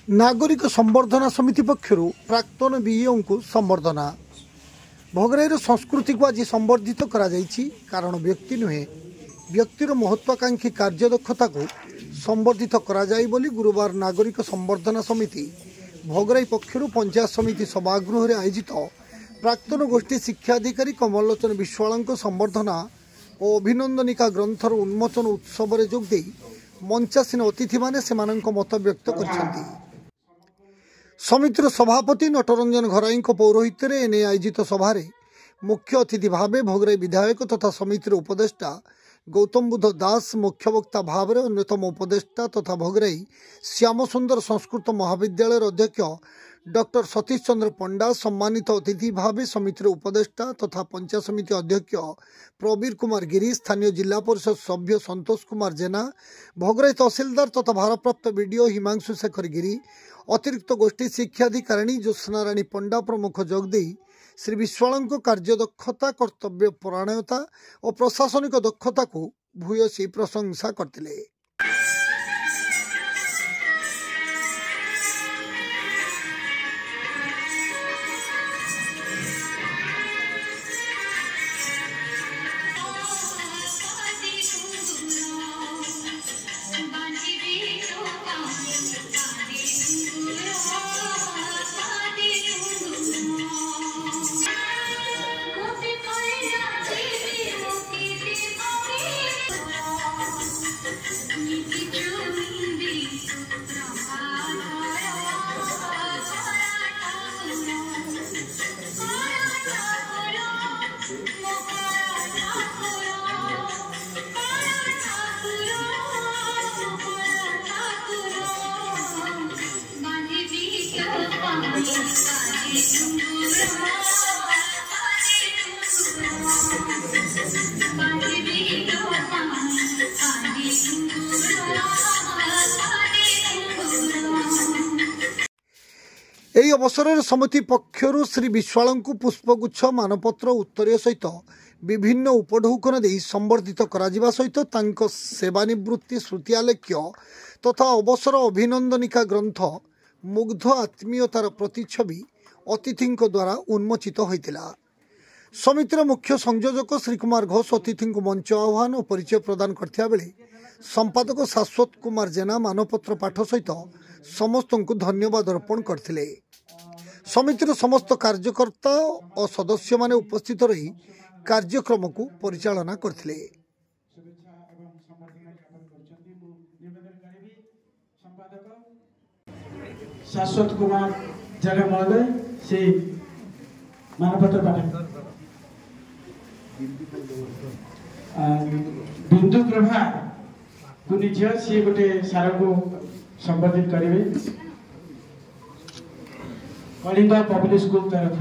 नागरिक संवर्धना समिति पक्षर प्राक्तन बीईओ को संवर्धना। भोगराईर संस्कृति को आज संवर्धित करा जायछि कारण व्यक्ति नुहे व्यक्तिर महत्वाकांक्षी कार्यदक्षता को संवर्धित करा जाय बोली गुरुवार नागरिक संवर्धना समिति भोगराई पक्षर पंचायत समिति सभागृह आयोजित प्राक्तन गोष्ठी शिक्षाधिकारी कमलोचन विश्वाल संवर्धना और अभिनंदनिका ग्रंथर उन्मोचन उत्सव में जोगदे मंचासीन अतिथि माने सेमानंक मत व्यक्त करछन्ति। समितिर सभापति नटरंजन घराई पौरोहित्य एने आयोजित सभारे मुख्य अतिथि भावे भोगराई विधायक तथा समितिर उपदेष्टा गौतम बुद्ध दास मुख्य वक्ता भाव में अन्यतम उपदेष्टा तथा भोगराई श्याम सुंदर संस्कृत महाविद्यालय अध्यक्ष डॉक्टर सतीश चंद्र पंडा सम्मानित अतिथि भावे समितिर उपदेष्टा तथा पंचायत समिति अध्यक्ष प्रवीर कुमार गिरी स्थानीय जिला परिषद सभ्य संतोष कुमार जेना भोगराई तहसीलदार तथा भारप्राप्त बीडीओ हिमांशु शेखर गिरी अतिरिक्त गोष्ठी शिक्षाधिकारिणी ज्योत्सना राणी पंडा प्रमुख जोगदे श्री विश्वाल कार्यदक्षता कर्तव्य परायणता और प्रशासनिक दक्षता को भूयसी प्रशंसा करते। यही अवसर समिति पक्षर श्री विश्वाल को पुष्पगुच्छ मानपत्र उत्तरीय सहित विभिन्न उपढौकन दे संवर्धित करा सहित तांको सेवानिवृत्ति श्रुति आलेख्य तथा अवसर अभिनंदनिका ग्रंथ मुग्ध आत्मीयतार प्रतिच्छवि अतिथि द्वारा उन्मोचित होइतिला। समितिर मुख्य संयोजक श्री कुमार घोष अतिथि को मंच आह्वान और परिचय प्रदान करथिया बेले संपादक शाश्वत कुमार जेना मानपत्र पाठ सहित समस्त को धन्यवाद अर्पण करथिले। समितिर समस्त कार्यकर्ता और सदस्य माने उपस्थित रही कार्यक्रम को परिचालना करथिले। शाश्वत कुमार जेना महोदय से मानपत्र पाठ बिंदु प्रभा कुनी झियो सी गोटे सार को संबोधित करेंगे। कलिंग पब्लिक स्कूल तरफ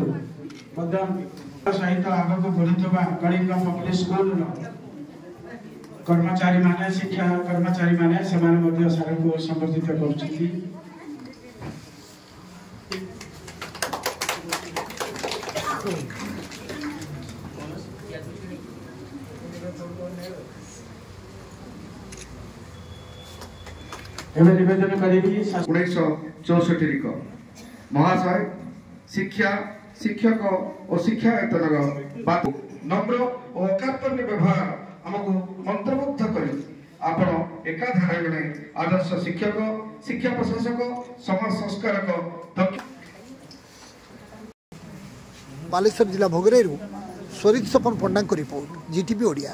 सहित आग को बढ़ुवा कलिंग पब्लिक स्कूल कर्मचारी माने शिक्षा कर्मचारी माने सेमाने सार को संबोधित कर निवेदन करी 1964 महाशय शिक्षा शिक्षक और शिक्षा वेतन बात नम्र और अकार्पण्य व्यवहार आमको मंत्रमुग्ध करी आपण एकाधारे आदर्श शिक्षक शिक्षा प्रशासक समाज संस्कारक। बालेश्वर जिला भोगराई स्वरित सपन पंडा रिपोर्ट जीटीवी ओडिया।